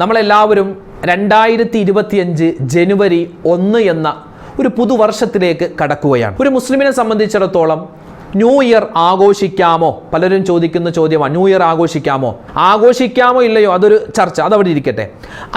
നമ്മളെല്ലാവരും 2025 ജനുവരി 1 എന്ന ഒരു പുതുവർഷത്തിലേക്ക് കടക്കുകയാണ്. ഒരു മുസ്ലിമിനെ സംബന്ധിച്ചിടത്തോളം ന്യൂ ഇയർ ആഘോഷിക്കാമോ? പലരും ചോദിക്കുന്ന ചോദ്യമാണ്. ന്യൂ ഇയർ ആഘോഷിക്കാമോ ഇല്ലയോ? അതൊരു ചർച്ച, അതവിടെ ഇരിക്കട്ടെ.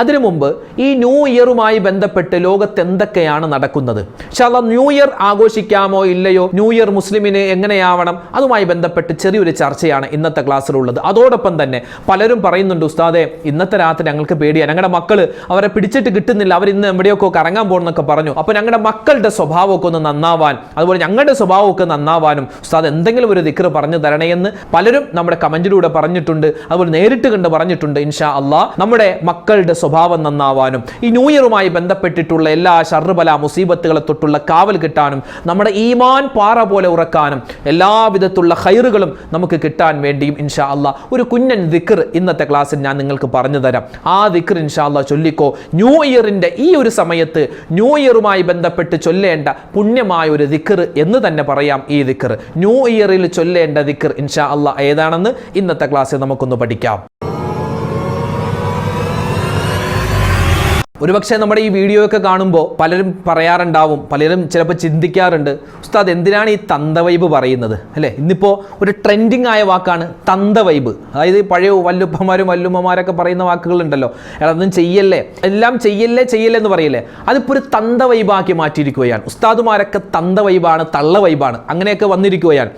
അതിനു മുമ്പ് ഈ ന്യൂ ഇയറുമായി ബന്ധപ്പെട്ട് ലോകത്ത് എന്തൊക്കെയാണ് നടക്കുന്നത്? ഇൻഷാല്ലാഹ് ന്യൂ ഇയർ ആഘോഷിക്കാമോ ഇല്ലയോ, ന്യൂ ഇയർ മുസ്ലിമിന് എങ്ങനെയാവണം, അതുമായി ബന്ധപ്പെട്ട് ചെറിയൊരു ചർച്ചയാണ് ഇന്നത്തെ ക്ലാസ്സിലുള്ളത്. അതോടൊപ്പം തന്നെ പലരും പറയുന്നുണ്ട്, ഉസ്താദെ ഇന്നത്തെ രാത്രി ഞങ്ങൾക്ക് പേടിയാണ്, ഞങ്ങളുടെ മക്കള് അവരെ പിടിച്ചിട്ട് കിട്ടുന്നില്ല, അവർ ഇന്ന് എവിടെയൊക്കെ കറങ്ങാൻ പോകുന്നൊക്കെ പറഞ്ഞു. അപ്പോൾ ഞങ്ങളുടെ മക്കളുടെ സ്വഭാവമൊക്കെ ഒന്ന് നന്നാവാൻ, അതുപോലെ ഞങ്ങളുടെ സ്വഭാവമൊക്കെ നന്നാവാനും ഉസ്താദ് എന്തെങ്കിലും ഒരു ദിക്ർ പറഞ്ഞു തരണേ എന്ന് പലരും നമ്മുടെ കമന്റിലൂടെ പറഞ്ഞിട്ടുണ്ട്, അതുപോലെ നേരിട്ട് കണ്ട് പറഞ്ഞിട്ടുണ്ട്. ഇൻഷാ അള്ളാഹ് നമ്മുടെ മക്കളുടെ സ്വഭാവം നന്നാവാനും ഈ ന്യൂ ഇയറുമായി ബന്ധപ്പെട്ടിട്ടുള്ള എല്ലാ ഷർബല മുസീബത്തുകളെ തൊട്ടുള്ള കാവൽ കിട്ടാനും നമ്മുടെ ഈമാൻ പാറ പോലെ ഉറക്കാനും എല്ലാവിധത്തിലുള്ള ഖൈറുകളും നമുക്ക് കിട്ടാൻ വേണ്ടിയും ഇൻഷാ അള്ളാഹ് ഒരു കുഞ്ഞൻ ദിക്ർ ഇന്നത്തെ ക്ലാസ്സിൽ ഞാൻ നിങ്ങൾക്ക് പറഞ്ഞു തരാം. ആ ദിക്ർ ഇൻഷാ അള്ളാഹ് ചൊല്ലിക്കോ. ന്യൂ ഇയറിന്റെ ഈ ഒരു സമയത്ത് ന്യൂ ഇയറുമായി ബന്ധപ്പെട്ട് ചൊല്ലേണ്ട പുണ്യമായ ഒരു ദിക്ർ എന്ന് തന്നെ പറയാം ഈ ദിക്ർ. ന്യൂ ഇയറിൽ ചൊല്ലേണ്ട ദിക്ർ ഇൻഷാ അള്ളാഹ് ഏതാണെന്ന് ഇന്നത്തെ ക്ലാസ്സിൽ നമുക്കൊന്ന് പഠിക്കാം. ഒരുപക്ഷെ നമ്മുടെ ഈ വീഡിയോ ഒക്കെ കാണുമ്പോൾ പലരും പറയാറുണ്ടാവും, പലരും ചിലപ്പോൾ ചിന്തിക്കാറുണ്ട്, ഉസ്താദ് എന്തിനാണ് ഈ തന്ത വൈബ് പറയുന്നത് അല്ലേ? ഇന്നിപ്പോൾ ഒരു ട്രെൻഡിങ് ആയ വാക്കാണ് തന്ത വൈബ്. അതായത് പഴയ വല്ലുപ്പമാരും വല്ലുമ്മമാരൊക്കെ പറയുന്ന വാക്കുകളുണ്ടല്ലോ, അതൊന്നും ചെയ്യല്ലേ, എല്ലാം ചെയ്യല്ലേ എന്ന് പറയില്ലേ, അതിപ്പോൾ ഒരു തന്ത വൈബാക്കി മാറ്റിയിരിക്കുകയാണ്. ഉസ്താദുമാരൊക്കെ തന്ത വൈബാണ്, തള്ള വൈബാണ്, അങ്ങനെയൊക്കെ വന്നിരിക്കുകയാണ്.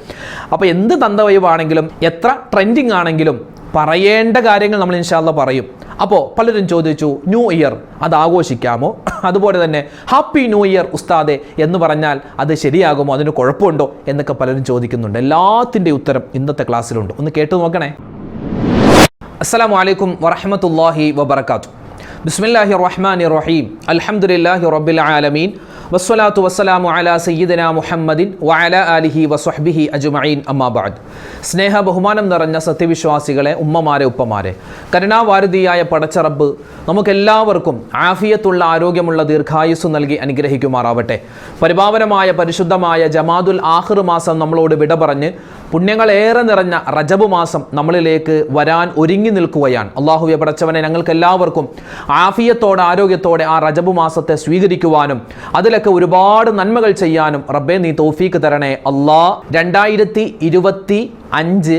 അപ്പോൾ എന്ത് തന്ത വൈബാണെങ്കിലും എത്ര ട്രെൻഡിങ് ആണെങ്കിലും പറയേണ്ട കാര്യങ്ങൾ നമ്മൾ ഇൻഷാ അല്ലാഹ് പറയും. അപ്പോൾ പലരും ചോദിച്ചു, ന്യൂ ഇയർ അത് ആഘോഷിക്കാമോ? അതുപോലെ തന്നെ ഹാപ്പി ന്യൂ ഇയർ ഉസ്താദെ എന്ന് പറഞ്ഞാൽ അത് ശരിയാകുമോ, അതിന് കുഴപ്പമുണ്ടോ എന്നൊക്കെ പലരും ചോദിക്കുന്നുണ്ട്. എല്ലാത്തിൻ്റെ ഉത്തരം ഇന്നത്തെ ക്ലാസ്സിലുണ്ട്, ഒന്ന് കേട്ടു നോക്കണേ. അസ്സലാമു അലൈക്കും വറഹ്മത്തുള്ളാഹി വബറകാതുഹു. ബിസ്മില്ലാഹിർ റഹ്മാനിർ റഹീം. അൽഹംദുലില്ലാഹി റബ്ബിൽ ആലമീൻ വസ്സലാത്തു വസ്സലാമു അലാ സയ്യിദിനാ മുഹമ്മദിൻ വഅലാ ആലിഹി വസ്വഹ്ബിഹി അജ്മഈൻ അമ്മാ ബഅദ്. സ്നേഹ ബഹുമാനം നിറഞ്ഞ സത്യവിശ്വാസികളെ, ഉമ്മമാരെ, ഉപ്പമാരെ, കരുണാവാരിധിയായ പടച്ച റബ്ബ് നമുക്കെല്ലാവർക്കും ആഫിയത്തുള്ള ആരോഗ്യമുള്ള ദീർഘായുസ്സു നൽകി അനുഗ്രഹിക്കുമാറാവട്ടെ. പരിപാവനമായ പരിശുദ്ധമായ ജമാദുൽ ആഖിർ മാസം നമ്മളോട് വിട പറഞ്ഞ് പുണ്യങ്ങളേറെ നിറഞ്ഞ റജബ് മാസം നമ്മളിലേക്ക് വരാൻ ഒരുങ്ങി നിൽക്കുകയാണ്. അല്ലാഹുവേ പടച്ചവനെ, ഞങ്ങൾക്ക് എല്ലാവർക്കും ആഫിയത്തോടെ ആരോഗ്യത്തോടെ ആ റജബ് മാസത്തെ സ്വീകരിക്കുവാനും അതിലൊക്കെ ഒരുപാട് നന്മകൾ ചെയ്യാനും റബ്ബേ നീ തൗഫീക്ക് തരണേ അല്ലാ. 2025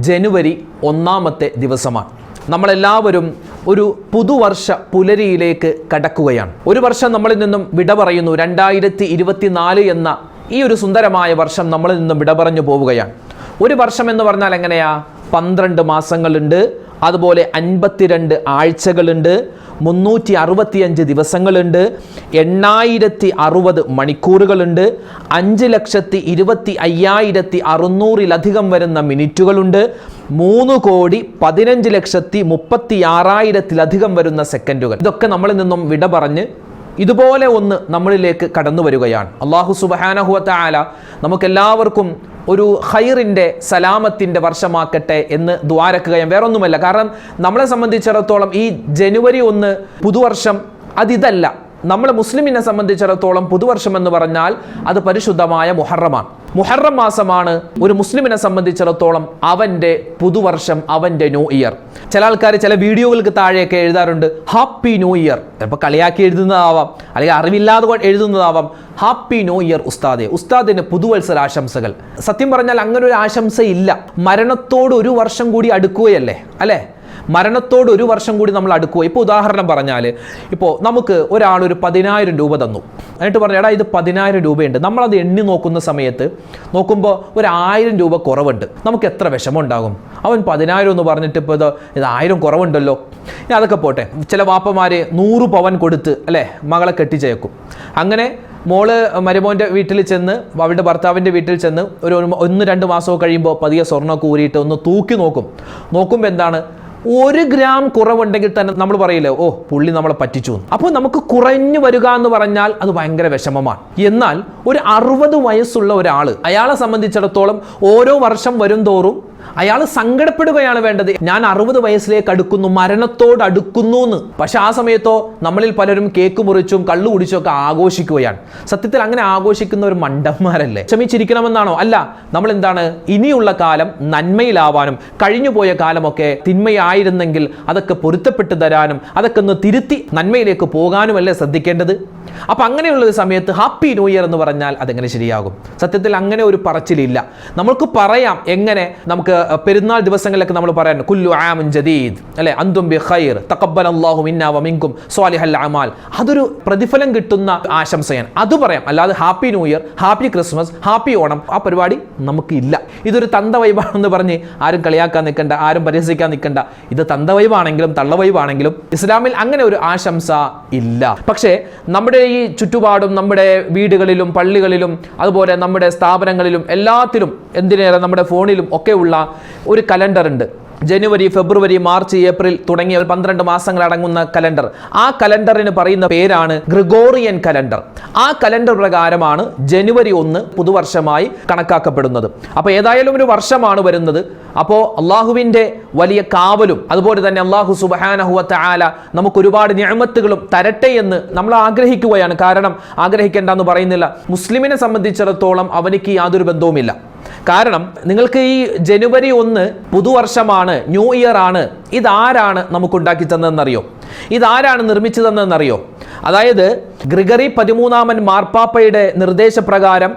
ജനുവരി 1 ദിവസമാണ്. നമ്മളെല്ലാവരും ഒരു പുതുവർഷ പുലരിയിലേക്ക് കടക്കുകയാണ്. ഒരു വർഷം നമ്മളിൽ നിന്നും വിട പറയുന്നു. 2024 എന്ന ഈ ഒരു സുന്ദരമായ വർഷം നമ്മളിൽ നിന്നും വിട പറഞ്ഞു പോവുകയാണ്. ഒരു വർഷം എന്ന് പറഞ്ഞാൽ എങ്ങനെയാ? 12 മാസങ്ങളുണ്ട്, അതുപോലെ 52 ആഴ്ചകളുണ്ട്, 365 ദിവസങ്ങളുണ്ട്, 8060 മണിക്കൂറുകളുണ്ട്, 5,25,600 വരുന്ന മിനിറ്റുകളുണ്ട്, 3,15,36,000 വരുന്ന സെക്കൻഡുകൾ. ഇതൊക്കെ നമ്മളിൽ നിന്നും വിട പറഞ്ഞ് ഇതുപോലെ ഒന്ന് നമ്മളിലേക്ക് കടന്നു വരികയാണ്. അല്ലാഹു സുബ്ഹാനഹു വ തആല നമുക്കെല്ലാവർക്കും ഒരു ഖൈറിൻ്റെ സലാമത്തിൻ്റെ വർഷമാക്കട്ടെ എന്ന് ദുആരക്കുകയും വേറൊന്നുമല്ല. കാരണം നമ്മളെ സംബന്ധിച്ചിടത്തോളം ഈ ജനുവരി 1 പുതുവർഷം അതിതല്ല. നമ്മളെ മുസ്ലിമിനെ സംബന്ധിച്ചിടത്തോളം പുതുവർഷം എന്ന് പറഞ്ഞാൽ അത് പരിശുദ്ധമായ മുഹറമാണ്. മുഹറം മാസമാണ് ഒരു മുസ്ലിമിനെ സംബന്ധിച്ചിടത്തോളം അവൻ്റെ പുതുവർഷം, അവൻ്റെ ന്യൂ ഇയർ. ചില ആൾക്കാർ ചില വീഡിയോകൾക്ക് താഴെയൊക്കെ എഴുതാറുണ്ട് ഹാപ്പി ന്യൂ ഇയർ. ചിലപ്പോൾ കളിയാക്കി എഴുതുന്നതാവാം, അല്ലെങ്കിൽ അറിവില്ലാതെ എഴുതുന്നതാവാം. ഹാപ്പി ന്യൂ ഇയർ ഉസ്താദെ, ഉസ്താദിന് പുതുവത്സര ആശംസകൾ. സത്യം പറഞ്ഞാൽ അങ്ങനെ ഒരു ആശംസയില്ല. മരണത്തോട് ഒരു വർഷം കൂടി അടുക്കുകയല്ലേ അല്ലേ? മരണത്തോട് ഒരു വർഷം കൂടി നമ്മൾ അടുക്കുക. ഇപ്പോൾ ഉദാഹരണം പറഞ്ഞാൽ, ഇപ്പോൾ നമുക്ക് ഒരാൾ ഒരു 10,000 രൂപ തന്നു, എന്നിട്ട് പറഞ്ഞു എടാ ഇത് 10,000 രൂപയുണ്ട്. നമ്മളത് എണ്ണി നോക്കുന്ന സമയത്ത് നോക്കുമ്പോൾ ഒരു 1000 രൂപ കുറവുണ്ട്. നമുക്ക് എത്ര വിഷമം ഉണ്ടാകും? അവൻ 10,000 എന്ന് പറഞ്ഞിട്ട് ഇപ്പോൾ ഇത് 1000 കുറവുണ്ടല്ലോ. ഇനി അതൊക്കെ പോട്ടെ, ചില വാപ്പമാർ 100 പവൻ കൊടുത്ത് അല്ലേ മകളെ കെട്ടിച്ചേക്കും. അങ്ങനെ മോള് മരുമോൻ്റെ വീട്ടിൽ ചെന്ന്, അവളുടെ ഭർത്താവിൻ്റെ വീട്ടിൽ ചെന്ന് ഒരു 1-2 മാസമൊക്കെ കഴിയുമ്പോൾ പതിയെ സ്വർണ്ണമൊക്കെ ഊരിയിട്ട് ഒന്ന് തൂക്കി നോക്കുമ്പോൾ എന്താണ്, 1 ഗ്രാം കുറവുണ്ടെങ്കിൽ തന്നെ നമ്മൾ പറയില്ലേ, ഓ പുള്ളി നമ്മളെ പറ്റിച്ചു. അപ്പോൾ നമുക്ക് കുറഞ്ഞു വരിക എന്ന് പറഞ്ഞാൽ അത് ഭയങ്കര വിഷമമാണ്. എന്നാൽ ഒരു 60 വയസ്സുള്ള ഒരാൾ, അയാളെ സംബന്ധിച്ചിടത്തോളം ഓരോ വർഷം വരും തോറും അയാൾ സങ്കടപ്പെടുകയാണ് വേണ്ടത്. ഞാൻ 60 വയസ്സിലേക്ക് അടുക്കുന്നു, മരണത്തോട് അടുക്കുന്നു എന്ന്. പക്ഷെ ആ സമയത്തോ നമ്മളിൽ പലരും കേക്ക് മുറിച്ചും കള്ളു കുടിച്ചും ഒക്കെ ആഘോഷിക്കുകയാണ്. സത്യത്തിൽ അങ്ങനെ ആഘോഷിക്കുന്ന ഒരു മണ്ടന്മാരല്ലേ? ക്ഷമിച്ചിരിക്കണമെന്നാണോ? അല്ല. നമ്മൾ എന്താണ്, ഇനിയുള്ള കാലം നന്മയിലാവാനും കഴിഞ്ഞുപോയ കാലമൊക്കെ തിന്മയായിരുന്നെങ്കിൽ അതൊക്കെ പൊരുത്തപ്പെട്ടു തരാനും അതൊക്കെ ഒന്ന് തിരുത്തി നന്മയിലേക്ക് പോകാനുമല്ലേ ശ്രദ്ധിക്കേണ്ടത്. അപ്പൊ അങ്ങനെയുള്ള ഒരു സമയത്ത് ഹാപ്പി ന്യൂ ഇയർ എന്ന് പറഞ്ഞാൽ അതെങ്ങനെ ശരിയാകും? സത്യത്തിൽ അങ്ങനെ ഒരു പറച്ചിലില്ല. നമ്മൾക്ക് പറയാം എങ്ങനെ, നമുക്ക് പെരുന്നാൾ ദിവസങ്ങളിലൊക്കെ നമ്മൾ പറയാൻ കുല്ലു ആമിൻ ജദീദ് അല്ലെ, അന്തും ബി ഖൈർ തഖബ്ബലല്ലാഹു മിന്നാ വമിൻകും സ്വാലിഹൽ അമാൽ. അതൊരു പ്രതിഫലം കിട്ടുന്ന ആശംസയാണ്, അത് പറയാം. അല്ലാതെ happy new year, happy Christmas, happy Onam ആ പരിപാടി നമുക്ക് ഇല്ല. ഇതൊരു തന്ത വൈബാണെന്ന് പറഞ്ഞ് ആരും കളിയാക്കാൻ നിൽക്കണ്ട, ആരും പരിഹസിക്കാൻ നിൽക്കണ്ട. ഇത് തന്ത വൈബാണെങ്കിലും തള്ള വൈബാണെങ്കിലും ഇസ്ലാമിൽ അങ്ങനെ ഒരു ആശംസ ഇല്ല. പക്ഷേ നമ്മുടെ ഈ ചുറ്റുപാടും, നമ്മുടെ വീടുകളിലും പള്ളികളിലും അതുപോലെ നമ്മുടെ സ്ഥാപനങ്ങളിലും എല്ലാത്തിലും, എന്തിനേറെ നമ്മുടെ ഫോണിലും ഒക്കെ ഉള്ള ഒരു കലണ്ടർ ഉണ്ട്. ജനുവരി, ഫെബ്രുവരി, മാർച്ച്, ഏപ്രിൽ തുടങ്ങിയ 12 മാസങ്ങൾ അടങ്ങുന്ന കലണ്ടർ. ആ കലണ്ടറിന് പറയുന്ന പേരാണ് ഗ്രിഗോറിയൻ കലണ്ടർ. ആ കലണ്ടർ പ്രകാരമാണ് ജനുവരി 1 പുതുവർഷമായി കണക്കാക്കപ്പെടുന്നത്. അപ്പോൾ ഏതായാലും ഒരു വർഷമാണ് വരുന്നത്. അപ്പോൾ അള്ളാഹുവിൻ്റെ വലിയ കാവലും അതുപോലെ തന്നെ അള്ളാഹു സുബ്ഹാനഹു വ തആല നമുക്ക് ഒരുപാട് നിഅമത്തുകളും തരട്ടെ എന്ന് നമ്മൾ ആഗ്രഹിക്കുകയാണ്. കാരണം ആഗ്രഹിക്കേണ്ടെന്ന് പറയുന്നില്ല, മുസ്ലിമിനെ സംബന്ധിച്ചിടത്തോളം അവനിക്ക് യാതൊരു ബന്ധവുമില്ല. കാരണം നിങ്ങൾക്ക് ഈ ജനുവരി 1 പുതുവർഷമാണ്, ന്യൂ ഇയർ ആണ്, ഇതാരാണ് നമുക്കുണ്ടാക്കി തന്നതെന്നറിയോ? ഇതാരാണ് നിർമ്മിച്ചു തന്നതെന്നറിയോ? അതായത് ഗ്രിഗറി 13 മാർപ്പാപ്പയുടെ നിർദ്ദേശപ്രകാരം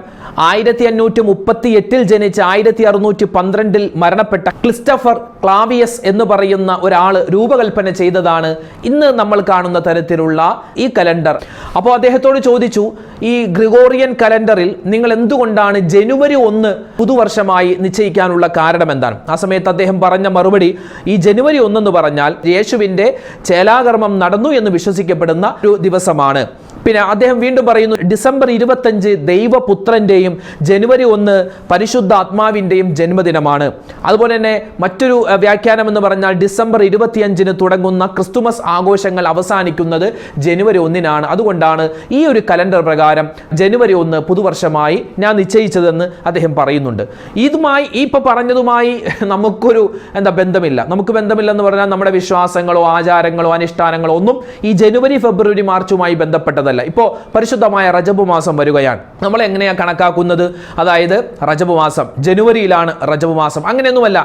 1538 ജനിച്ച് 1612 മരണപ്പെട്ട ക്രിസ്റ്റഫർ ക്ലാവിയസ് എന്ന് പറയുന്ന ഒരാൾ രൂപകൽപ്പന ചെയ്തതാണ് ഇന്ന് നമ്മൾ കാണുന്ന തരത്തിലുള്ള ഈ കലണ്ടർ. അപ്പോൾ അദ്ദേഹത്തോട് ചോദിച്ചു, ഈ ഗ്രിഗോറിയൻ കലണ്ടറിൽ നിങ്ങൾ എന്തുകൊണ്ടാണ് ജനുവരി 1 പുതുവർഷമായി നിശ്ചയിക്കാനുള്ള കാരണം എന്താണ്? ആ സമയത്ത് അദ്ദേഹം പറഞ്ഞ മറുപടി, ഈ ജനുവരി 1 എന്ന് പറഞ്ഞാൽ യേശുവിൻ്റെ ചേലാകർമ്മം നടന്നു എന്ന് വിശ്വസിക്കപ്പെടുന്ന ഒരു ദിവസമാണ്. പിന്നെ അദ്ദേഹം വീണ്ടും പറയുന്നു, ഡിസംബർ 25 ദൈവപുത്രൻ്റെയും ജനുവരി 1 പരിശുദ്ധാത്മാവിൻ്റെയും ജന്മദിനമാണ്. അതുപോലെ തന്നെ മറ്റൊരു വ്യാഖ്യാനം എന്ന് പറഞ്ഞാൽ ഡിസംബർ 25 തുടങ്ങുന്ന ക്രിസ്തുമസ് ആഘോഷങ്ങൾ അവസാനിക്കുന്നത് ജനുവരി 1 അതുകൊണ്ടാണ് ഈ ഒരു കലണ്ടർ പ്രകാരം ജനുവരി 1 പുതുവർഷമായി ഞാൻ നിശ്ചയിച്ചതെന്ന് അദ്ദേഹം പറയുന്നുണ്ട്. ഇതുമായി ഈ ഇപ്പോൾ പറഞ്ഞതുമായി നമുക്കൊരു ബന്ധമില്ല. നമുക്ക് ബന്ധമില്ലെന്ന് പറഞ്ഞാൽ നമ്മുടെ വിശ്വാസങ്ങളോ ആചാരങ്ങളോ അനുഷ്ഠാനങ്ങളോ ഒന്നും ഈ ജനുവരി, ഫെബ്രുവരി, മാർച്ചുമായി ബന്ധപ്പെട്ടതല്ല. ഇപ്പോൾ പരിശുദ്ധമായ റജബ് മാസം വരികയാണ്. നമ്മൾ എങ്ങനെയാണ് കണക്കാക്കുന്നത്? അതായത് റജബ് മാസം ജനുവരിയിലാണ് റജബ് മാസം, അങ്ങനെയൊന്നുമല്ല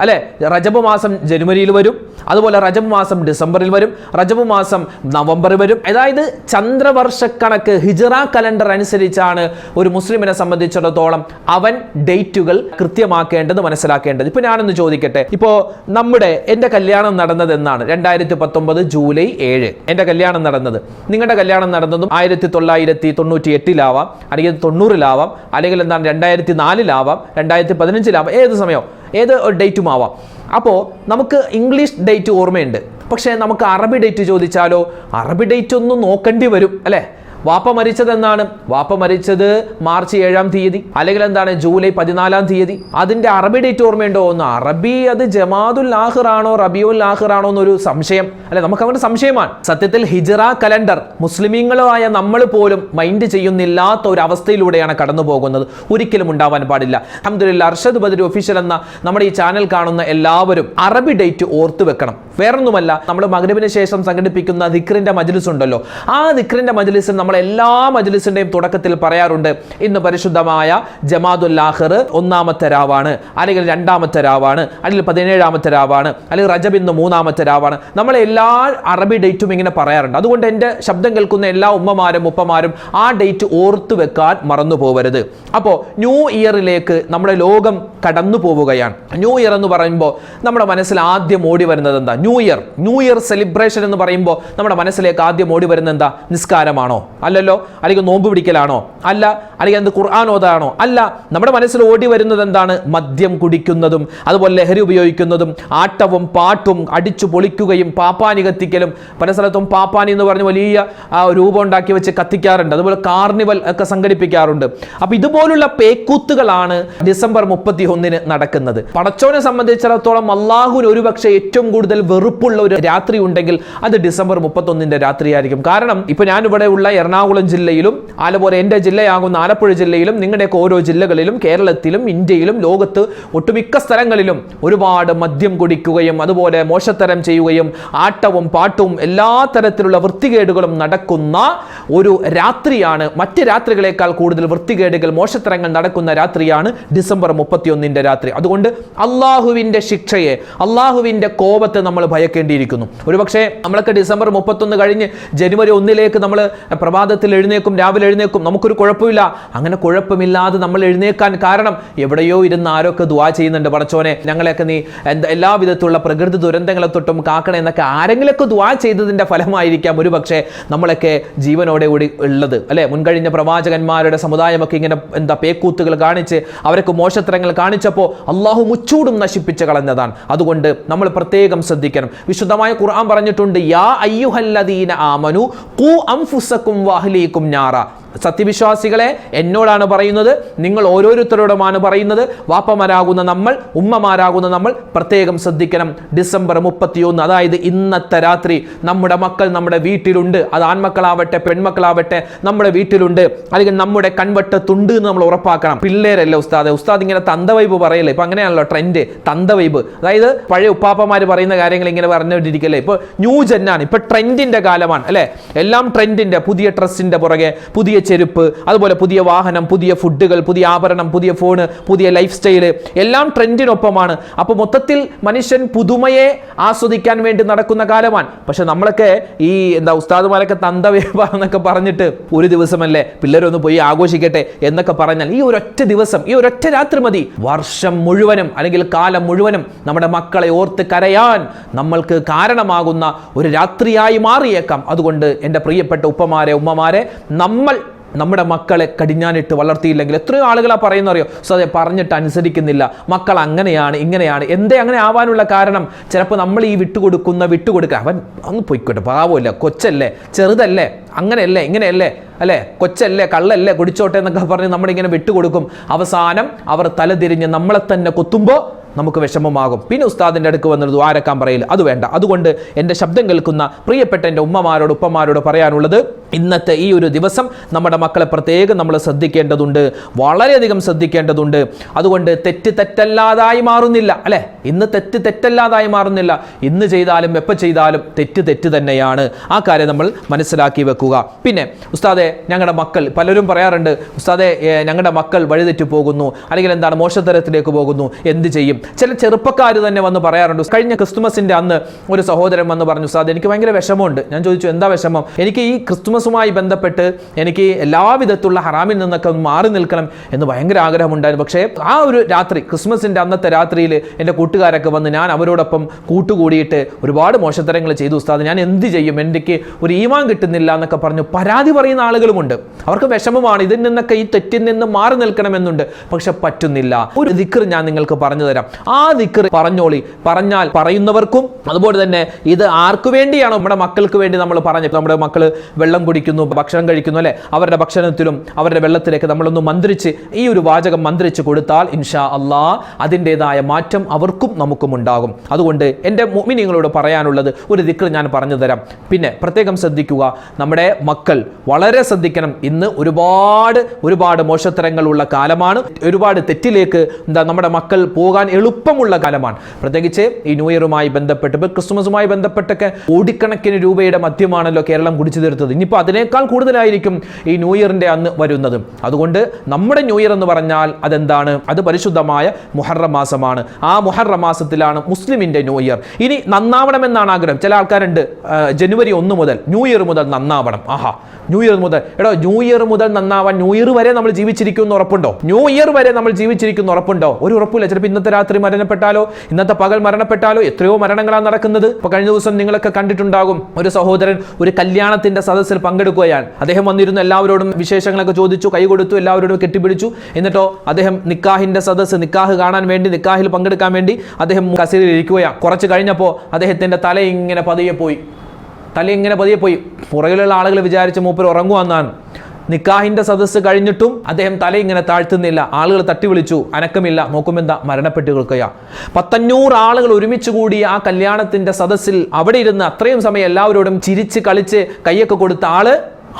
അല്ലെ. റജബ് മാസം ജനുവരിയിൽ വരും, അതുപോലെ റജബ് മാസം ഡിസംബറിൽ വരും, റജബ് മാസം നവംബറിൽ വരും. അതായത് ചന്ദ്രവർഷക്കണക്ക് ഹിജ്റ കലണ്ടർ അനുസരിച്ചാണ് ഒരു മുസ്ലിമിനെ സംബന്ധിച്ചിടത്തോളം അവൻ ഡേറ്റുകൾ കൃത്യമാക്കേണ്ടത്, മനസ്സിലാക്കേണ്ടത്. ഇപ്പൊ ഞാനൊന്ന് ചോദിക്കട്ടെ, ഇപ്പോൾ എൻ്റെ കല്യാണം നടന്നത് എന്നാണ്? 2019 ജൂലൈ 7 എൻ്റെ കല്യാണം നടന്നത്. നിങ്ങളുടെ കല്യാണം നടന്നതും 1998 അല്ലെങ്കിൽ 90 അല്ലെങ്കിൽ 2004 2015 ഏത് സമയം, ഏത് ഡേറ്റും ആവാം. അപ്പോൾ നമുക്ക് ഇംഗ്ലീഷ് ഡേറ്റ് ഓർമ്മയുണ്ട്, പക്ഷേ നമുക്ക് അറബി ഡേറ്റ് ചോദിച്ചാലോ? അറബി ഡേറ്റ് ഒന്നും നോക്കേണ്ടി വരും അല്ലേ. വാപ്പ മരിച്ചത് എന്നാണ്? വാപ്പ മരിച്ചത് മാർച്ച് 7 അല്ലെങ്കിൽ ജൂലൈ 14 അതിന്റെ അറബി ഡേറ്റ് ഓർമ്മയുണ്ടോ? ഒന്ന് അറബി അത് ജമാദുൽ ആഖിർ ആണോ റബിയുൽ ആഖിർ ആണോ എന്നൊരു സംശയം അല്ലെ, നമുക്ക് അവരുടെ സംശയമാണ്. സത്യത്തിൽ ഹിജ്റ കലണ്ടർ മുസ്ലിമീങ്ങളായ നമ്മൾ പോലും മൈൻഡ് ചെയ്യുന്നില്ലാത്ത ഒരു അവസ്ഥയിലൂടെയാണ് കടന്നു പോകുന്നത്. ഒരിക്കലും ഉണ്ടാവാൻ പാടില്ല. അൽഹംദുലില്ലാഹ് അർഷദ് ബദരി ഒഫീഷ്യൽ എന്ന നമ്മുടെ ഈ ചാനൽ കാണുന്ന എല്ലാവരും അറബി ഡേറ്റ് ഓർത്തു വെക്കണം. വേറൊന്നുമല്ല, നമ്മൾ മഗ്‌രിബിന് ശേഷം സംഘടിപ്പിക്കുന്ന ദിക്റിന്റെ മജ്‌ലിസ് ഉണ്ടല്ലോ, ആ ദിക്റിന്റെ മജ്‌ലിസിൽ നമ്മൾ എല്ലാ മജ്‌ലിസിന്റെയും തുടക്കത്തിൽ പറയാറുണ്ട്, ഇന്ന് പരിശുദ്ധമായ ജമാദുൽ ആഖിർ 1-ാമത്തെ രാവാണ്, അല്ലെങ്കിൽ 2-ാമത്തെ രാവാണ്, അല്ലെങ്കിൽ 17-ാമത്തെ രാവാണ്, അല്ലെങ്കിൽ റജബ് ഇന്ന് 3-ാമത്തെ രാവാണ്. നമ്മൾ എല്ലാ അറബി ഡേറ്റും ഇങ്ങനെ പറയാറുണ്ട്. അതുകൊണ്ട് എൻ്റെ ശബ്ദം കേൾക്കുന്ന എല്ലാ ഉമ്മമാരും ഉപ്പമാരും ആ ഡേറ്റ് ഓർത്തു വെക്കാൻ മറന്നു പോകരുത്. അപ്പോൾ ന്യൂ ഇയറിലേക്ക് നമ്മുടെ ലോകം കടന്നു പോവുകയാണ്. ന്യൂ ഇയർ എന്ന് പറയുമ്പോൾ നമ്മുടെ മനസ്സിൽ ആദ്യം ഓടി വരുന്നത് എന്താ? ന്യൂ ഇയർ സെലിബ്രേഷൻ എന്ന് പറയുമ്പോൾ നമ്മുടെ മനസ്സിലേക്ക് ആദ്യം ഓടി വരുന്നത് എന്താ? നിസ്കാരമാണോ? അല്ലല്ലോ. അല്ലെങ്കിൽ നോമ്പ് പിടിക്കലാണോ? അല്ല. അല്ലെങ്കിൽ ഖുർആൻ ഓതാണോ? അല്ല. നമ്മുടെ മനസ്സിൽ ഓടി വരുന്നത് എന്താണ്? മദ്യം കുടിക്കുന്നതും അതുപോലെ ലഹരി ഉപയോഗിക്കുന്നതും ആട്ടവും പാട്ടും അടിച്ചു പൊളിക്കുകയും പാപ്പാനി കത്തിക്കലും. പല സ്ഥലത്തും പാപ്പാനി എന്ന് പറഞ്ഞ് വലിയ രൂപം ഉണ്ടാക്കി വെച്ച് കത്തിക്കാറുണ്ട്. അതുപോലെ കാർണിവൽ ഒക്കെ സംഘടിപ്പിക്കാറുണ്ട്. അപ്പൊ ഇതുപോലുള്ള പേക്കൂത്തുകളാണ് ഡിസംബർ 31 നടക്കുന്നത്. പടച്ചോനെ സംബന്ധിച്ചിടത്തോളം അള്ളാഹുവിന് ഒരുപക്ഷെ ഏറ്റവും കൂടുതൽ വെറുപ്പുള്ള ഒരു രാത്രി ഉണ്ടെങ്കിൽ അത് ഡിസംബർ 31 രാത്രിയായിരിക്കും. കാരണം ഇപ്പൊ ഞാൻ ഇവിടെ ഉള്ള എറണാകുളം ജില്ലയിലും അതുപോലെ എൻ്റെ ജില്ലയാകുന്ന ആലപ്പുഴ ജില്ലയിലും നിങ്ങളുടെയൊക്കെ ഓരോ ജില്ലകളിലും കേരളത്തിലും ഇന്ത്യയിലും ലോകത്ത് ഒട്ടുമിക്ക സ്ഥലങ്ങളിലും ഒരുപാട് മദ്യം കുടിക്കുകയും അതുപോലെ മോശത്തരം ചെയ്യുകയും ആട്ടവും പാട്ടും എല്ലാ തരത്തിലുള്ള വൃത്തികേടുകളും നടക്കുന്ന ഒരു രാത്രിയാണ്. മറ്റ് രാത്രികളെക്കാൾ കൂടുതൽ വൃത്തികേടുകൾ മോശത്തരങ്ങൾ നടക്കുന്ന രാത്രിയാണ് ഡിസംബർ 31 രാത്രി. അതുകൊണ്ട് അള്ളാഹുവിൻ്റെ ശിക്ഷയെ, അള്ളാഹുവിൻ്റെ കോപത്തെ നമ്മൾ ഭയക്കേണ്ടിയിരിക്കുന്നു. ഒരുപക്ഷെ നമ്മളൊക്കെ ഡിസംബർ 31 കഴിഞ്ഞ് ജനുവരി 1 നമ്മൾ പ്രഭാതത്തിൽ എഴുന്നേക്കും, രാവിലെ എഴുന്നേക്കും, നമുക്കൊരു കുഴപ്പമില്ല. അങ്ങനെ കുഴപ്പമില്ലാതെ നമ്മൾ എഴുന്നേക്കാൻ കാരണം എവിടെയോ ഇരുന്ന് ആരൊക്കെ ദുആ ചെയ്യുന്നുണ്ട്, പടച്ചോനെ ഞങ്ങളെയൊക്കെ നീ എല്ലാവിധത്തിലുള്ള പ്രകൃതി ദുരന്തങ്ങളെ തൊട്ടും കാക്കണേ എന്നൊക്കെ ആരെങ്കിലൊക്കെ ദുആ ചെയ്തതിൻ്റെ ഫലമായിരിക്കാം ഒരുപക്ഷെ നമ്മളൊക്കെ ജീവനോടെ കൂടി ഉള്ളത് അല്ലെ. മുൻകഴിഞ്ഞ പ്രവാചകന്മാരുടെ സമുദായമൊക്കെ ഇങ്ങനെ പേക്കൂത്തുകൾ കാണിച്ച് അവരൊക്കെ മോശത്തരങ്ങൾ കാണിച്ചപ്പോൾ അള്ളാഹു മുച്ചൂടും നശിപ്പിച്ച് കളഞ്ഞതാണ്. അതുകൊണ്ട് നമ്മൾ പ്രത്യേകം ശ്രദ്ധിക്കണം. വിശുദ്ധമായ ഖുർആൻ പറഞ്ഞിട്ടുണ്ട്, യാ അയ്യുഹല്ലദീന ആമനു ഖൂ അൻഫുസകും വഅഹ്ലീകും നാറ. സത്യവിശ്വാസികളെ, എന്നോടാണ് പറയുന്നത്, നിങ്ങൾ ഓരോരുത്തരോടുമാണ് പറയുന്നത്. വാപ്പമാരാകുന്ന നമ്മൾ, ഉമ്മമാരാകുന്ന നമ്മൾ പ്രത്യേകം ശ്രദ്ധിക്കണം. ഡിസംബർ 31, അതായത് ഇന്നത്തെ രാത്രി നമ്മുടെ മക്കൾ നമ്മുടെ വീട്ടിലുണ്ട്. അത് ആൺമക്കളാവട്ടെ പെൺമക്കളാവട്ടെ നമ്മുടെ വീട്ടിലുണ്ട്, അല്ലെങ്കിൽ നമ്മുടെ കൺവട്ടത്തുണ്ട് എന്ന് നമ്മൾ ഉറപ്പാക്കണം. പിള്ളേരല്ലേ ഉസ്താദ് ഇങ്ങനെ തന്തവൈബ് പറയല്ലേ. ഇപ്പൊ അങ്ങനെയാണല്ലോ ട്രെൻഡ്, തന്തവൈബ്. അതായത് പഴയ ഉപ്പാപ്പമാർ പറയുന്ന കാര്യങ്ങൾ ഇങ്ങനെ പറഞ്ഞുകൊണ്ടിരിക്കല്ലേ. ഇപ്പൊ ന്യൂ ജെന്നാണ്, ഇപ്പൊ ട്രെൻഡിന്റെ കാലമാണ് അല്ലെ. എല്ലാം ട്രെൻഡിന്റെ, പുതിയ ഡ്രസ്സിന്റെ പുറകെ, പുതിയ ചെരുപ്പ്, അതുപോലെ പുതിയ വാഹനം, പുതിയ ഫുഡുകൾ, പുതിയ ആഭരണം, പുതിയ ഫോണ്, പുതിയ ലൈഫ് സ്റ്റൈല്, എല്ലാം ട്രെൻഡിനൊപ്പമാണ്. അപ്പൊ മൊത്തത്തിൽ മനുഷ്യൻ പുതുമയെ ആസ്വദിക്കാൻ വേണ്ടി നടക്കുന്ന കാലമാണ്. പക്ഷെ നമ്മളൊക്കെ ഈ ഉസ്താദുമാരൊക്കെ തന്തവേന്നൊക്കെ പറഞ്ഞിട്ട് ഒരു ദിവസമല്ലേ പിള്ളേരൊന്ന് പോയി ആഘോഷിക്കട്ടെ എന്നൊക്കെ പറഞ്ഞാൽ ഈ ഒരൊറ്റ ദിവസം, ഈ ഒരൊറ്റ രാത്രി മതി വർഷം മുഴുവനും അല്ലെങ്കിൽ കാലം മുഴുവനും നമ്മുടെ മക്കളെ ഓർത്ത് കരയാൻ നമ്മൾക്ക് കാരണമാകുന്ന ഒരു രാത്രിയായി മാറിയേക്കാം. അതുകൊണ്ട് എൻ്റെ പ്രിയപ്പെട്ട ഉപ്പമാരെ, ഉമ്മമാരെ, നമ്മൾ നമ്മുടെ മക്കളെ കടിഞ്ഞാനിട്ട് വളർത്തിയില്ലെങ്കിൽ എത്രയോ ആളുകളാ പറയുന്നറിയോ, സോ അതെ പറഞ്ഞിട്ട് അനുസരിക്കുന്നില്ല, മക്കൾ അങ്ങനെയാണ് ഇങ്ങനെയാണ്. എന്തേ അങ്ങനെ ആവാനുള്ള കാരണം? ചിലപ്പോൾ നമ്മൾ ഈ വിട്ടുകൊടുക്കുക, അവൻ ഒന്ന് പൊയ്ക്കോട്ടെ, പാവമല്ല, കൊച്ചല്ലേ, ചെറുതല്ലേ, അങ്ങനെയല്ലേ ഇങ്ങനെയല്ലേ അല്ലേ, കൊച്ചല്ലേ, കള്ളല്ലേ, കുടിച്ചോട്ടെ എന്നൊക്കെ പറഞ്ഞ് നമ്മളിങ്ങനെ വിട്ടുകൊടുക്കും. അവസാനം അവർ തലതിരിഞ്ഞ് നമ്മളെ തന്നെ കൊത്തുമ്പോൾ നമുക്ക് വിഷമമാകും. പിന്നെ ഉസ്താദിൻ്റെ അടുക്ക് വന്നത് ദ്വാരക്കാൻ പറയില്ല, അത് വേണ്ട. അതുകൊണ്ട് എൻ്റെ ശബ്ദം കേൾക്കുന്ന പ്രിയപ്പെട്ട എൻ്റെ ഉമ്മമാരോട് ഉപ്പമാരോട് പറയാനുള്ളത്, ഇന്നത്തെ ഈ ഒരു ദിവസം നമ്മുടെ മക്കളെ പ്രത്യേകം നമ്മൾ ശ്രദ്ധിക്കേണ്ടതുണ്ട്, വളരെയധികം ശ്രദ്ധിക്കേണ്ടതുണ്ട്. അതുകൊണ്ട് തെറ്റല്ലാതായി മാറുന്നില്ല അല്ലേ. ഇന്ന് തെറ്റല്ലാതായി മാറുന്നില്ല. ഇന്ന് ചെയ്താലും എപ്പോൾ ചെയ്താലും തെറ്റ് തന്നെയാണ്. ആ കാര്യം നമ്മൾ മനസ്സിലാക്കി വെക്കുക. പിന്നെ ഉസ്താദെ, ഞങ്ങളുടെ മക്കൾ, പലരും പറയാറുണ്ട്, ഉസ്താദെ ഞങ്ങളുടെ മക്കൾ വഴിതെറ്റി പോകുന്നു, അല്ലെങ്കിൽ മോശത്തരത്തിലേക്ക് പോകുന്നു, എന്ത് ചെയ്യും? ചില ചെറുപ്പക്കാർ തന്നെ വന്ന് പറയാറുണ്ട്. കഴിഞ്ഞ ക്രിസ്തുമസിന്റെ അന്ന് ഒരു സഹോദരൻ വന്ന് പറഞ്ഞു, ഉസ്താദ് എനിക്ക് ഭയങ്കര വിഷമമുണ്ട്. ഞാൻ ചോദിച്ചു, എന്താ വിഷമം? എനിക്ക് ഈ ക്രിസ്തുമസുമായി ബന്ധപ്പെട്ട് എനിക്ക് എല്ലാവിധത്തിലുള്ള ഹറാമിൽ നിന്നൊക്കെ മാറി നിൽക്കണം എന്ന് ഭയങ്കര ആഗ്രഹമുണ്ടായിരുന്നു. പക്ഷേ ആ ഒരു രാത്രി, ക്രിസ്മസിന്റെ അന്നത്തെ രാത്രിയിൽ എൻ്റെ കൂട്ടുകാരൊക്കെ വന്ന് ഞാൻ അവരോടൊപ്പം കൂട്ടുകൂടിയിട്ട് ഒരുപാട് മോശത്തരങ്ങൾ ചെയ്തു ഉസ്താദ്, ഞാൻ എന്ത് ചെയ്യും? എനിക്ക് ഒരു ഈമാൻ കിട്ടുന്നില്ല എന്നൊക്കെ പറഞ്ഞു പരാതി പറയുന്ന ആളുകളുമുണ്ട്. അവർക്ക് വിഷമമാണ്, ഇതിൽ നിന്നൊക്കെ, ഈ തെറ്റിൽ നിന്ന് മാറി നിൽക്കണമെന്നുണ്ട്, പക്ഷെ പറ്റുന്നില്ല. ഒരു ദിക്ർ ഞാൻ നിങ്ങൾക്ക് പറഞ്ഞു തരാം. ആ ദിക്ർ പറഞ്ഞോളി. പറഞ്ഞാൽ പറയുന്നവർക്കും, അതുപോലെ തന്നെ ഇത് ആർക്കു വേണ്ടിയാണോ, നമ്മുടെ മക്കൾക്ക് വേണ്ടി നമ്മൾ പറഞ്ഞു, നമ്മുടെ മക്കൾ വെള്ളം കുടിക്കുന്നു, ഭക്ഷണം കഴിക്കുന്നു അല്ലെ, അവരുടെ ഭക്ഷണത്തിലും അവരുടെ വെള്ളത്തിലേക്ക് നമ്മളൊന്ന് മന്ത്രിച്ച് ഈ ഒരു വാചകം മന്ത്രിച്ച് കൊടുത്താൽ ഇൻഷാ അല്ലാഹ് അതിൻ്റെതായ മാറ്റം അവർക്കും നമുക്കും ഉണ്ടാകും. അതുകൊണ്ട് എൻ്റെ മുഅ്മിനീങ്ങളോട് പറയാനുള്ളത്, ഒരു ദിക്ർ ഞാൻ പറഞ്ഞു തരാം. പിന്നെ പ്രത്യേകം ശ്രദ്ധിക്കുക, നമ്മുടെ മക്കൾ വളരെ ശ്രദ്ധിക്കണം. ഇന്ന് ഒരുപാട് മോശത്തരങ്ങളുള്ള കാലമാണ്. ഒരുപാട് തെറ്റിലേക്ക് നമ്മുടെ മക്കൾ പോകാൻ എളുപ്പമുള്ള കാലമാണ്. പ്രത്യേകിച്ച് ഈ ന്യൂ ഇയറുമായി ബന്ധപ്പെട്ട്, ഇപ്പോൾ ക്രിസ്മസുമായി ബന്ധപ്പെട്ടൊക്കെ കോടിക്കണക്കിന് രൂപയുടെ മദ്യമാണല്ലോ കേരളം കുടിച്ചു തീർത്തത്. ഇനിയിപ്പോൾ അതിനേക്കാൾ കൂടുതലായിരിക്കും ഈ ന്യൂ ഇയറിൻ്റെ അന്ന് വരുന്നത്. അതുകൊണ്ട് നമ്മുടെ ന്യൂ ഇയർ എന്ന് പറഞ്ഞാൽ അതെന്താണ്? അത് പരിശുദ്ധമായ മുഹറം മാസമാണ്. ആ മുഹറം മാസത്തിലാണ് മുസ്ലിമിൻ്റെ ന്യൂ ഇയർ. ഇനി നന്നാവണമെന്നാണ് ആഗ്രഹം. ചില ആൾക്കാരുണ്ട്, ജനുവരി 1 മുതൽ, ന്യൂ ഇയർ മുതൽ നന്നാവണം. ആഹാ, ന്യൂ ഇയർ മുതൽ, ന്യൂ ഇയർ മുതൽ നന്നാവാൻ ന്യൂ ഇയർ വരെ നമ്മൾ ജീവിച്ചിരിക്കുമെന്ന് ഉറപ്പുണ്ടോ? ന്യൂ ഇയർ വരെ നമ്മൾ ജീവിച്ചിരിക്കുന്ന ഉറപ്പുണ്ടോ? ഒരു ഉറപ്പില്ല. ചിലപ്പോൾ ഇന്നത്തെ രാത്രി മരണപ്പെട്ടാലോ, ഇന്നത്തെ പകൽ മരണപ്പെട്ടാലോ. എത്രയോ മരണങ്ങളാണ് നടക്കുന്നത്. ഇപ്പൊ കഴിഞ്ഞ ദിവസം നിങ്ങളൊക്കെ കണ്ടിട്ടുണ്ടാകും, ഒരു സഹോദരൻ ഒരു കല്യാണത്തിന്റെ സദസ്സിൽ പങ്കെടുക്കുകയാണ്. അദ്ദേഹം വന്നിരുന്നു, എല്ലാവരോടും വിശേഷങ്ങളൊക്കെ ചോദിച്ചു, കൈ കൊടുത്തു, എല്ലാവരോടും കെട്ടിപ്പിടിച്ചു. എന്നിട്ടോ അദ്ദേഹം നിക്കാഹിന്റെ സദസ്സ്, നിക്കാഹ് കാണാൻ വേണ്ടി, നിക്കാഹിൽ പങ്കെടുക്കാൻ വേണ്ടി അദ്ദേഹം കസേരയിൽ ഇരിക്കുകയാണ്. കുറച്ച് കഴിഞ്ഞപ്പോൾ അദ്ദേഹത്തിന്റെ തല ഇങ്ങനെ പതിയെ പോയി. പുറകിലുള്ള ആളുകൾ വിചാരിച്ച മൂപ്പർ ഉറങ്ങുവന്നാണ്. നിക്കാഹിന്റെ സദസ്സ് കഴിഞ്ഞിട്ടും അദ്ദേഹം തല ഇങ്ങനെ താഴ്ത്തുന്നില്ല. ആളുകൾ തട്ടി വിളിച്ചു, അനക്കമില്ല. നോക്കുമെന്താ, മരണപ്പെട്ട് കിടക്കുകയാണ്. 500 ആളുകൾ ഒരുമിച്ച് കൂടി ആ കല്യാണത്തിന്റെ സദസ്സിൽ അവിടെ ഇരുന്ന് അത്രയും സമയം എല്ലാവരോടും ചിരിച്ച് കളിച്ച് കൈയൊക്കെ കൊടുത്ത ആള്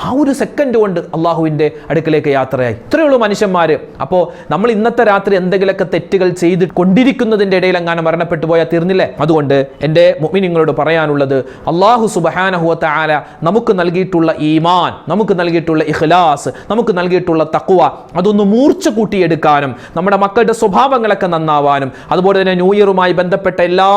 ആ ഒരു സെക്കൻഡ് കൊണ്ട് അള്ളാഹുവിൻ്റെ അടുക്കലേക്ക് യാത്രയായി. ഇത്രയുള്ളൂ മനുഷ്യന്മാർ. അപ്പോൾ നമ്മൾ ഇന്നത്തെ രാത്രി എന്തെങ്കിലുമൊക്കെ തെറ്റുകൾ ചെയ്ത് കൊണ്ടിരിക്കുന്നതിൻ്റെ ഇടയിൽ അങ്ങനെ മരണപ്പെട്ടു പോയാൽ തീർന്നില്ലേ? അതുകൊണ്ട് എൻ്റെ മുഅ്മിനീങ്ങളോട് പറയാനുള്ളത്, അള്ളാഹു സുബ്ഹാനഹു വ തആല നമുക്ക് നൽകിയിട്ടുള്ള ഈമാൻ, നമുക്ക് നൽകിയിട്ടുള്ള ഇഖ്ലാസ്, നമുക്ക് നൽകിയിട്ടുള്ള തഖ്വ അതൊന്ന് മൂർച്ച കൂട്ടിയെടുക്കാനും നമ്മുടെ മക്കളുടെ സ്വഭാവങ്ങളൊക്കെ നന്നാവാനും അതുപോലെ തന്നെ ന്യൂ ഇയറുമായി ബന്ധപ്പെട്ട എല്ലാ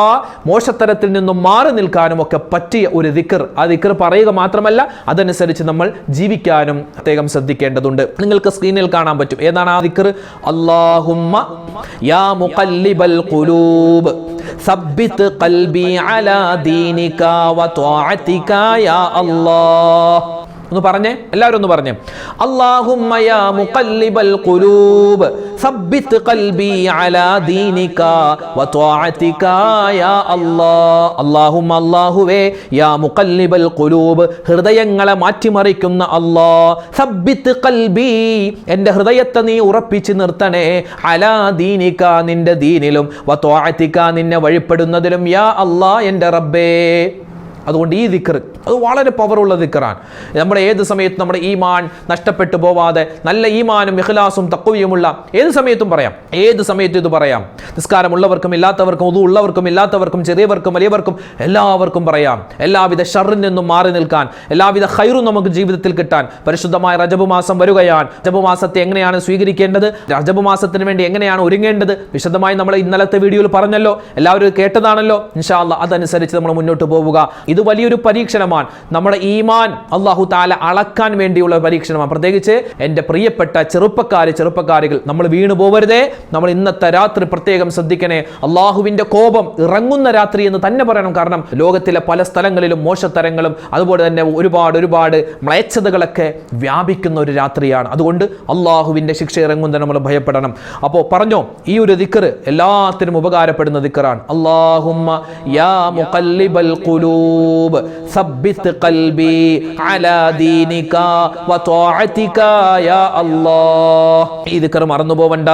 മോശത്തരത്തിൽ നിന്നും മാറി നിൽക്കാനും ഒക്കെ പറ്റിയ ഒരു ദിക്ർ, ആ ദിക്ർ പറയുക മാത്രമല്ല അതനുസരിച്ച് നമ്മൾ ജീവിക്കാനും പ്രത്യേകം ശ്രദ്ധിക്കേണ്ടതുണ്ട്. നിങ്ങൾക്ക് സ്ക്രീനിൽ കാണാൻ പറ്റും. ഏതാണ് ആ ദിക്ർ? അല്ലാഹുമ്മ യാ മുഖല്ലിബൽ ഖുലൂബ് സബ്ബിത് ഖൽബി അലാ ദീനിക വ ത്വാഅതിക യാ അല്ലാഹ്. ഒന്ന് പറഞ്ഞേ, എല്ലാവരും ഒന്ന് പറഞ്ഞേ. അല്ലാഹുമ്മ യാ മുഖല്ലിബൽ ഖുലൂബ് സബ്ബിത് ഖൽബി അലാ ദീനിക വ ത്വാഅതിക യാ അല്ലാഹ്. അല്ലാഹുമ്മ അല്ലാഹുവേ, യാ മുഖല്ലിബൽ ഖുലൂബ് ഹൃദയങ്ങളെ മാറ്റിമറിക്കുന്ന അല്ലാഹ്, സബ്ബിത് ഖൽബി എൻ്റെ ഹൃദയത്തെ നീ ഉറപ്പിച്ച് നിർത്തണേ, അലാ ദീനിക നിന്റെ ദീനിലും, വ ത്വാഅതിക നിന്നെ വഴിപ്പെടുന്നതിലും, യാ അല്ലാഹ് എൻ്റെ റബ്ബേ. അതുകൊണ്ട് ഈ ദിക്ർ അത് വളരെ പവറുള്ള ദിക്റാണ്. നമ്മുടെ ഏത് സമയത്തും നമ്മുടെ ഈമാൻ നഷ്ടപ്പെട്ടു പോവാതെ നല്ല ഈമാനും ഇഖ്ലാസും തഖ്വയുമുള്ള ഏത് സമയത്തും പറയാം. ഏത് സമയത്തും ഇത് പറയാം. നിസ്കാരമുള്ളവർക്കും ഇല്ലാത്തവർക്കും, ഉദു ഉള്ളവർക്കും ഇല്ലാത്തവർക്കും, ചെറിയവർക്കും വലിയവർക്കും എല്ലാവർക്കും പറയാം. എല്ലാവിധ ഷർറിൽ നിന്നും മാറി നിൽക്കാൻ, എല്ലാവിധ ഖൈറും നമുക്ക് ജീവിതത്തിൽ കിട്ടാൻ പരിശുദ്ധമായ റജബ് മാസം വരികയാണ്. റജബ് മാസത്തെ എങ്ങനെയാണ് സ്വീകരിക്കേണ്ടത്, റജബ് മാസത്തിന് വേണ്ടി എങ്ങനെയാണ് ഒരുങ്ങേണ്ടത് വിശദമായി നമ്മൾ ഇന്നലത്തെ വീഡിയോയിൽ പറഞ്ഞല്ലോ, എല്ലാവരും കേട്ടതാണല്ലോ. ഇൻഷാ അല്ലാഹ് അതനുസരിച്ച് നമ്മൾ മുന്നോട്ട് പോവുക. ഇത് വലിയൊരു പരീക്ഷണമാണ്. നമ്മുടെ ഈമാൻ അല്ലാഹു തആല അളക്കാൻ വേണ്ടിയുള്ള പരീക്ഷണമാണ്. പ്രത്യേകിച്ച് എൻ്റെ പ്രിയപ്പെട്ട ചെറുപ്പക്കാരികൾ നമ്മൾ വീണു പോവരുതേ. നമ്മൾ ഇന്നത്തെ രാത്രി പ്രത്യേകം ശ്രദ്ധിക്കണേ. അള്ളാഹുവിൻ്റെ കോപം ഇറങ്ങുന്ന രാത്രി എന്ന് തന്നെ പറയണം. കാരണം ലോകത്തിലെ പല സ്ഥലങ്ങളിലും മോശത്തരങ്ങളും അതുപോലെ തന്നെ ഒരുപാട് മ്ലേച്ഛതകളൊക്കെ വ്യാപിക്കുന്ന ഒരു രാത്രിയാണ്. അതുകൊണ്ട് അള്ളാഹുവിൻ്റെ ശിക്ഷ ഇറങ്ങുന്ന നമ്മൾ ഭയപ്പെടണം. അപ്പോൾ പറഞ്ഞോ, ഈ ഒരു ദിക്ർ എല്ലാത്തിനും ഉപകാരപ്പെടുന്ന ദിക്റാണ്. അല്ലാഹുമ്മ യാ മുഖല്ലിബൽ ഖുലൂബ് സബ്ബിത് ഖൽബി അലാ ദീനിക വ ത്വാഅതിക യാ അല്ലാഹ്. ഈ ദിക്ർ മറന്നു പോവണ്ട.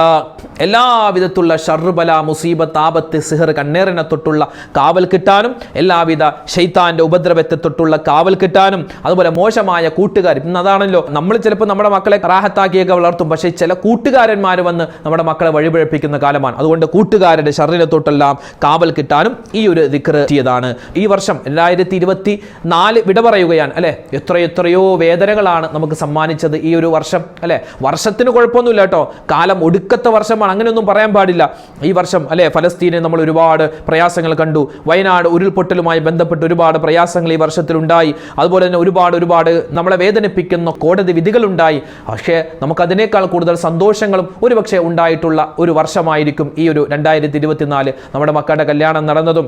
എല്ലാവിധത്തുള്ള ഷർറ്, ബല, മുസീബത്ത്, ആപത്ത്, സിഹർ, കണ്ണേറിനെ തൊട്ടുള്ള കാവൽ കിട്ടാനും, എല്ലാവിധ ശൈത്താന്റെ ഉപദ്രവത്തെ തൊട്ടുള്ള കാവൽ കിട്ടാനും, അതുപോലെ മോശമായ കൂട്ടുകാർ. ഇന്ന് അതാണല്ലോ, നമ്മൾ ചിലപ്പോൾ നമ്മുടെ മക്കളെ റാഹത്താക്കിയൊക്കെ വളർത്തും, പക്ഷേ ചില കൂട്ടുകാരന്മാർ വന്ന് നമ്മുടെ മക്കളെ വഴിപിഴപ്പിക്കുന്ന കാലമാണ്. അതുകൊണ്ട് കൂട്ടുകാരുടെ ഷർറിനെ തൊട്ടെല്ലാം കാവൽ കിട്ടാനും ഈ ഒരു ദിക്ർ ചെയ്തതാണ്. ഈ വർഷം 2024 വിട പറയുകയാണ് അല്ലെ. എത്രയോ വേദനകളാണ് നമുക്ക് സമ്മാനിച്ചത് ഈ ഒരു വർഷം അല്ലെ. വർഷത്തിന് കുഴപ്പമൊന്നുമില്ല കേട്ടോ, കാലം ഒടുക്കത്തെ വർഷമാണ്, അങ്ങനെയൊന്നും പറയാൻ പാടില്ല. ഈ വർഷം അല്ലെ ഫലസ്തീനിൽ നമ്മൾ ഒരുപാട് പ്രയാസങ്ങൾ കണ്ടു. വയനാട് ഉരുൾപൊട്ടലുമായി ബന്ധപ്പെട്ട് ഒരുപാട് പ്രയാസങ്ങൾ ഈ വർഷത്തിലുണ്ടായി. അതുപോലെ തന്നെ ഒരുപാട് നമ്മളെ വേദനിപ്പിക്കുന്ന കോടതി വിധികളുണ്ടായി. പക്ഷേ നമുക്കതിനേക്കാൾ കൂടുതൽ സന്തോഷങ്ങളും ഒരുപക്ഷെ ഉണ്ടായിട്ടുള്ള ഒരു വർഷമായിരിക്കും ഈ ഒരു 2024. നമ്മുടെ മക്കളുടെ കല്യാണം നടന്നതും,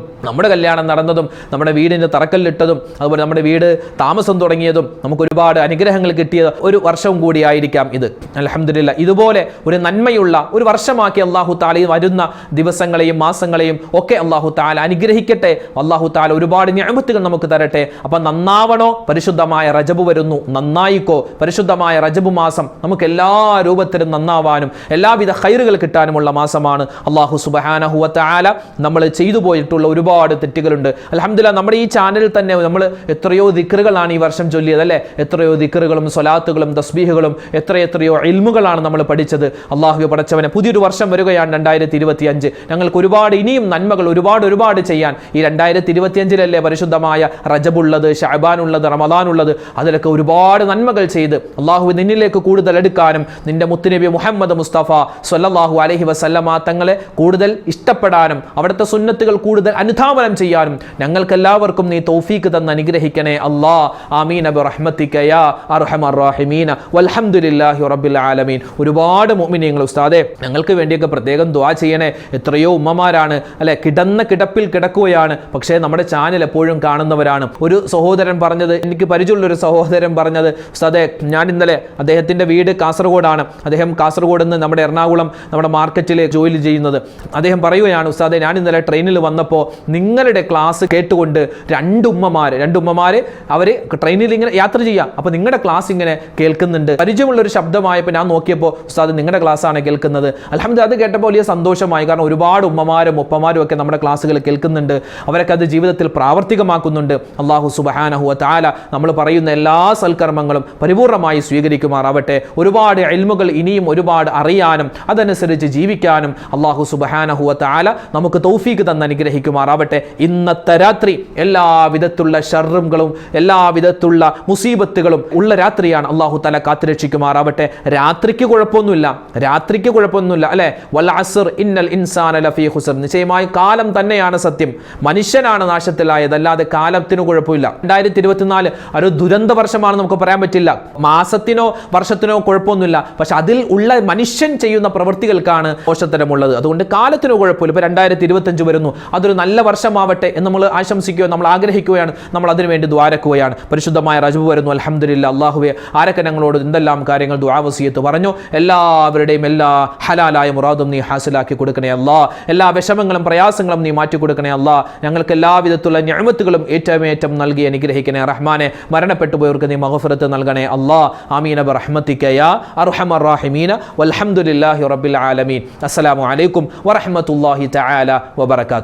നമ്മുടെ വീടിന് തറക്കല്ലിട്ടതും, അതുപോലെ നമ്മുടെ വീട് താമസം തുടങ്ങിയതും, നമുക്ക് ഒരുപാട് അനുഗ്രഹങ്ങൾ കിട്ടിയ ഒരു വർഷവും കൂടിയായിരിക്കാം ഇത്. അൽഹംദുലില്ലാഹ്, ഇതുപോലെ ഒരു നന്മയുള്ള ഒരു വർഷമാക്കി അല്ലാഹു തആല വരുന്ന ദിവസങ്ങളെയും മാസങ്ങളെയും ഒക്കെ അല്ലാഹു തആല അനുഗ്രഹിക്കട്ടെ. അല്ലാഹു തആല ഒരുപാട് നിഅമത്തുകൾ നമുക്ക് തരട്ടെ. അപ്പം നന്നാവണോ? പരിശുദ്ധമായ റജബ് വരുന്നു, നന്നായിക്കോ. പരിശുദ്ധമായ റജബ് മാസം നമുക്ക് എല്ലാ രൂപത്തിലും നന്നാവാനും എല്ലാവിധ ഖൈറുകൾ കിട്ടാനുമുള്ള മാസമാണ്. അല്ലാഹു സുബ്ഹാനഹു വ തആല നമ്മൾ ചെയ്തു പോയിട്ടുള്ള ഒരുപാട് തെറ്റുകളുണ്ട്. അൽഹംദുലില്ലാഹ്, നമ്മുടെ ഈ ചാനലിൽ തന്നെ നമ്മൾ എത്രയോ ദിക്റുകളാണ് ഈ വർഷം ചൊല്ലിയത് അല്ലേ. എത്രയോ ദിക്റുകളും സ്വലാത്തുകളും തസ്ബീഹുകളും എത്രയോ ഇൽമുകളാണ് നമ്മൾ പഠിച്ചത്. അല്ലാഹു പടച്ചവനെ, പുതിയൊരു വർഷം വരികയാണ് 2025. ഞങ്ങൾക്ക് ഒരുപാട് ഇനിയും നന്മകൾ ഒരുപാട് ചെയ്യാൻ. ഈ 2025 പരിശുദ്ധമായ റജബുള്ളത്, ഷഅബാനുള്ളത്, റമദാനുള്ളത്. അതിലൊക്കെ ഒരുപാട് നന്മകൾ ചെയ്ത് അല്ലാഹു നിന്നിലേക്ക് കൂടുതൽ എടുക്കാനും, നിന്റെ മുത്തുനബി മുഹമ്മദ് മുസ്തഫ സ്വല്ലല്ലാഹു അലൈഹി വസല്ലമ തങ്ങളെ കൂടുതൽ ഇഷ്ടപ്പെടാനും, അവിടുത്തെ സുന്നത്തുകൾ കൂടുതൽ അനുധാവനം ചെയ്യാനും ഞങ്ങൾക്കെല്ലാവർക്കും നീ തൗഫീഖ് തന്ന് അനുഗ്രഹിക്കണേ അല്ലാ. ആമീൻ ബിറഹ്മതിക യാ അർഹമർ റഹീമീൻ വൽഹംദുലില്ലാഹി റബ്ബിൽ ആലമീൻ. ഒരുപാട് മുഅ്മിനീങ്ങൾ ഉസ്താദേ ഞങ്ങൾക്ക് വേണ്ടിയൊക്കെ പ്രത്യേകം ദുആ ചെയ്യണേ. എത്രയോ ഉമ്മമാരാണ് അല്ലെ കിടന്ന കിടപ്പിൽ കിടക്കുകയാണ്, പക്ഷേ നമ്മുടെ ചാനൽ എപ്പോഴും കാണുന്നവരാണ്. ഒരു സഹോദരൻ പറഞ്ഞത്, എനിക്ക് പരിചയമുള്ളൊരു സഹോദരൻ പറഞ്ഞത്, ഉസ്താദേ ഞാൻ ഇന്നലെ, അദ്ദേഹത്തിൻ്റെ വീട് കാസർഗോഡാണ്, അദ്ദേഹം കാസർഗോഡ് നിന്ന് നമ്മുടെ എറണാകുളം നമ്മുടെ മാർക്കറ്റിൽ ജോലി ചെയ്യുന്നത്. അദ്ദേഹം പറയുകയാണ്, ഉസ്താദേ ഞാൻ ഇന്നലെ ട്രെയിനിൽ വന്നപ്പോൾ നിങ്ങളുടെ ക്ലാസ് കേട്ടുകൊണ്ട് രണ്ട് ഉമ്മമാർ അവർ ട്രെയിനിൽ ഇങ്ങനെ യാത്ര ചെയ്യാം, അപ്പോൾ നിങ്ങളുടെ ക്ലാസ് ഇങ്ങനെ കേൾക്കുന്നുണ്ട്. പരിചയമുള്ളൊരു ശബ്ദമായപ്പോൾ ഞാൻ നോക്കിയപ്പോൾ ഉസ്താദ് നിങ്ങളുടെ ക്ലാസ്സാണ് കേൾക്കുന്നത്. അൽഹംദുലില്ലാഹ് അത് കേട്ടപ്പോൾ വലിയ സന്തോഷമായി. കാരണം ഒരുപാട് ഉമ്മമാരും ഉപ്പമാരും ഒക്കെ നമ്മുടെ ക്ലാസ്സുകൾ കേൾക്കുന്നുണ്ട്, അവരൊക്കെ അത് ജീവിതത്തിൽ പ്രാവർത്തികമാക്കുന്നുണ്ട്. അല്ലാഹു സുബ്ഹാനഹു വ തആല നമ്മൾ പറയുന്ന എല്ലാ സൽക്കർമ്മങ്ങളും പരിപൂർണമായി സ്വീകരിക്കുമാറാവട്ടെ. ഒരുപാട് ഇൽമുകൾ ഇനിയും ഒരുപാട് അറിയാനും അതനുസരിച്ച് ജീവിക്കാനും അല്ലാഹു സുബ്ഹാനഹു വ തആല നമുക്ക് തൗഫീഖ് തന്ന് അനുഗ്രഹിക്കുമാറാവട്ടെ. ഇന്നത്തെ രാത്രി എല്ലാ വിധത്തിലുള്ള ഷർറുകളും എല്ലാ വിധത്തിലുള്ള മുസീബത്തുകളും ഉള്ള രാത്രിയാണ്. അല്ലാഹു തആല കാത്തുരക്ഷിക്കുമാറാവട്ടെ. രാത്രിക്ക് കുഴപ്പമൊന്നുമില്ല അല്ലെ. വൽ അസ്ർ ഇന്നൽ ഇൻസാന ലഫീ ഖുസ്ർ, നിശ്ചയമായി കാലം തന്നെയാണ് സത്യം, മനുഷ്യനാണ് നാശത്തിലായത്, അല്ലാതെ കാലത്തിന് കുഴപ്പമില്ല. 2024 ഒരു ദുരന്ത വർഷമാണ് നമുക്ക് പറയാൻ പറ്റില്ല. മാസത്തിനോ വർഷത്തിനോ കുഴപ്പമൊന്നുമില്ല, പക്ഷെ അതിൽ ഉള്ള മനുഷ്യൻ ചെയ്യുന്ന പ്രവൃത്തികൾക്കാണ് ദോഷത്തരമുള്ളത്. അതുകൊണ്ട് കാലത്തിനോ കുഴപ്പമില്ല. ഇപ്പൊ 2025 വരുന്നു, അതൊരു നല്ല വർഷമാവട്ടെ എന്ന് നമ്മൾ ആശംസിക്കുകയോ നമ്മൾ ആഗ്രഹിക്കുകയാണ്, നമ്മൾ അതിനുവേണ്ടി ദ്വാരക്കുകയാണ്. പരിശുദ്ധമായ റജബ് വരുന്നു. അൽഹംദുലില്ലാഹ്. അല്ലാഹുവേ, ആരൊക്കെ ഞങ്ങളോട് എന്തെല്ലാം കാര്യങ്ങൾ ദുആ വസിയത്ത് പറഞ്ഞു, എല്ലാവരുടെയും എല്ലാ ഹലാലായ മുറാദും നീ ഹാസിലാക്കി കൊടുക്കണേ അല്ലാ. എല്ലാ വിഷമങ്ങളും പ്രയാസങ്ങളും നീ മാറ്റി കൊടുക്കണേ അല്ലാ. ഞങ്ങൾക്ക് എല്ലാവിധത്തുള്ള നിഅമത്തുകളും ഏറ്റവും നൽകി അനുഗ്രഹിക്കണേ റഹ്മാനെ. മരണപ്പെട്ടു പോയവർക്ക് നീ മഗ്ഫിറത്ത് നൽകണേ അല്ലാ. ആമീന ബിറഹ്മതിക യാ അർഹമർ റഹീമീന വൽഹംദുലില്ലാഹി റബ്ബിൽ ആലമീൻ. അസ്സലാമു അലൈക്കും വറഹ്മത്തുള്ളാഹി തആല വബറകാതുഹു.